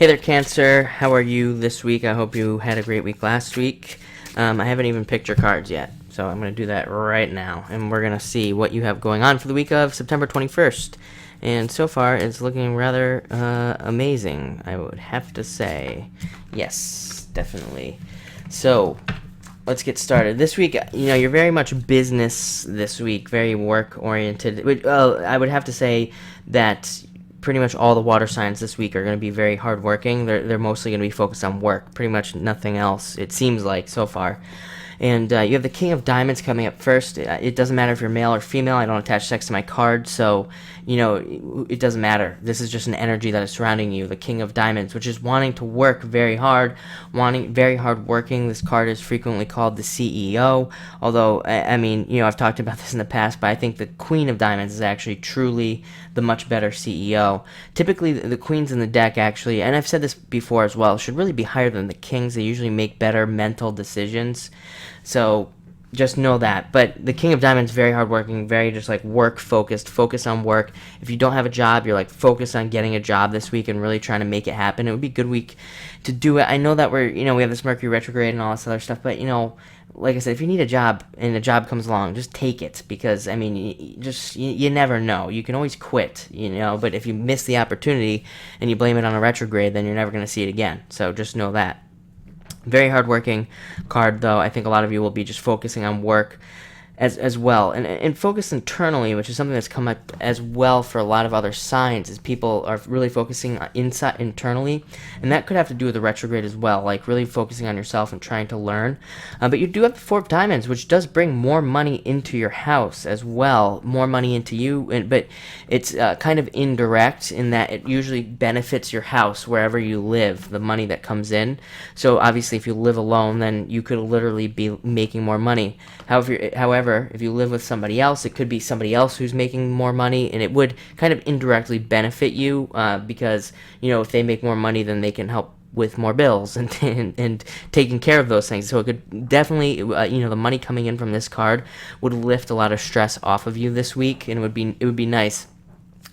Hey there, Cancer. How are you this week? I hope you had a great week last week. I haven't even picked your cards yet, so I'm going to do that right now, and we're going to see what you have going on for the week of September 21st. And so far, it's looking rather amazing, I would have to say. Yes, definitely. So, let's get started. This week, you're very much business this week, very work-oriented. I would have to say that pretty much all the water signs this week are going to be very hardworking. They're mostly going to be focused on work, pretty much nothing else, it seems like, so far. And you have the King of Diamonds coming up first. It doesn't matter if you're male or female. I don't attach sex to my card, so, it doesn't matter. This is just an energy that is surrounding you. The King of Diamonds, which is wanting to work very hard, very hard working. This card is frequently called the CEO, although, I've talked about this in the past, but I think the Queen of Diamonds is actually truly the much better CEO. Typically, the queens in the deck actually, and I've said this before as well, should really be higher than the kings. They usually make better mental decisions. So just know that. But the King of Diamonds, very hardworking, very just like work focused, focus on work. If you don't have a job, you're like focused on getting a job this week and really trying to make it happen. It would be a good week to do it. I know that we have this Mercury retrograde and all this other stuff, but like I said, if you need a job and a job comes along, just take it, because you never know. You can always quit, but if you miss the opportunity and you blame it on a retrograde, then you're never going to see it again. So just know that. Very hardworking card, though. I think a lot of you will be just focusing on work as well, and focus internally, which is something that's come up as well for a lot of other signs, is people are really focusing internally, and that could have to do with the retrograde as well, like really focusing on yourself and trying to learn. But you do have the Four of Diamonds, which does bring more money into your house as well, more money into you, but it's kind of indirect in that it usually benefits your house wherever you live, the money that comes in. So obviously, if you live alone, then you could literally be making more money. However, if you live with somebody else, it could be somebody else who's making more money, and it would kind of indirectly benefit you, because, if they make more money, then they can help with more bills and taking care of those things. So it could definitely, the money coming in from this card would lift a lot of stress off of you this week, and it would be nice.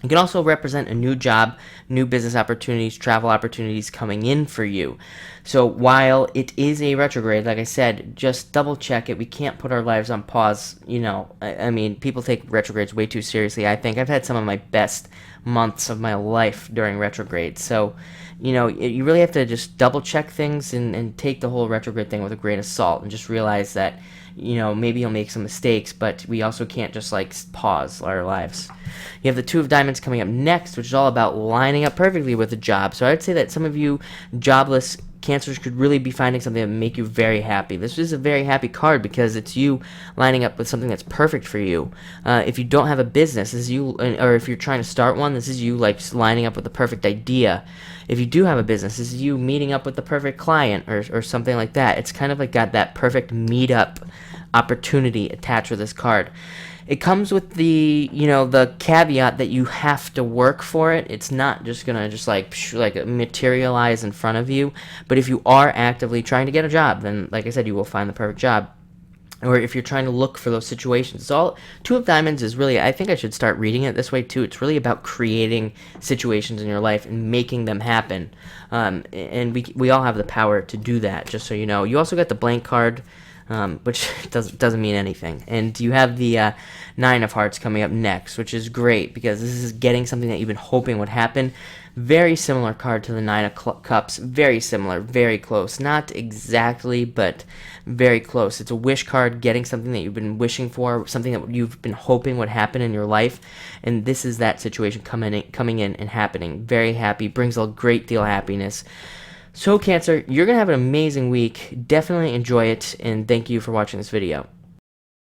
It can also represent a new job, new business opportunities, travel opportunities coming in for you. So while it is a retrograde, like I said, just double check it. We can't put our lives on pause. People take retrogrades way too seriously. I think I've had some of my best months of my life during retrograde. So, you really have to just double check things and take the whole retrograde thing with a grain of salt, and just realize that, maybe you'll make some mistakes, but we also can't just pause our lives. You have the Two of Diamonds coming up next, which is all about lining up perfectly with a job. So I would say that some of you jobless Cancers could really be finding something that would make you very happy. This is a very happy card because it's you lining up with something that's perfect for you. If you don't have a business, this is you, or if you're trying to start one, this is you lining up with the perfect idea. If you do have a business, this is you meeting up with the perfect client or something like that. It's kind of got that perfect meetup opportunity attached with this card. It comes with the the caveat that you have to work for it. It's not just gonna materialize in front of you. But if you are actively trying to get a job, then like I said, you will find the perfect job. Or if you're trying to look for those situations, Two of Diamonds is really, I think I should start reading it this way too. It's really about creating situations in your life and making them happen. And we all have the power to do that. Just so you know, you also got the blank card, which doesn't mean anything. And you have the Nine of Hearts coming up next, which is great because this is getting something that you've been hoping would happen. Very similar card to the Nine of Cups. Very similar, very close. Not exactly, but very close. It's a wish card, getting something that you've been wishing for, something that you've been hoping would happen in your life. And this is that situation coming in and happening. Very happy, brings a great deal of happiness. So Cancer, you're going to have an amazing week. Definitely enjoy it, and thank you for watching this video.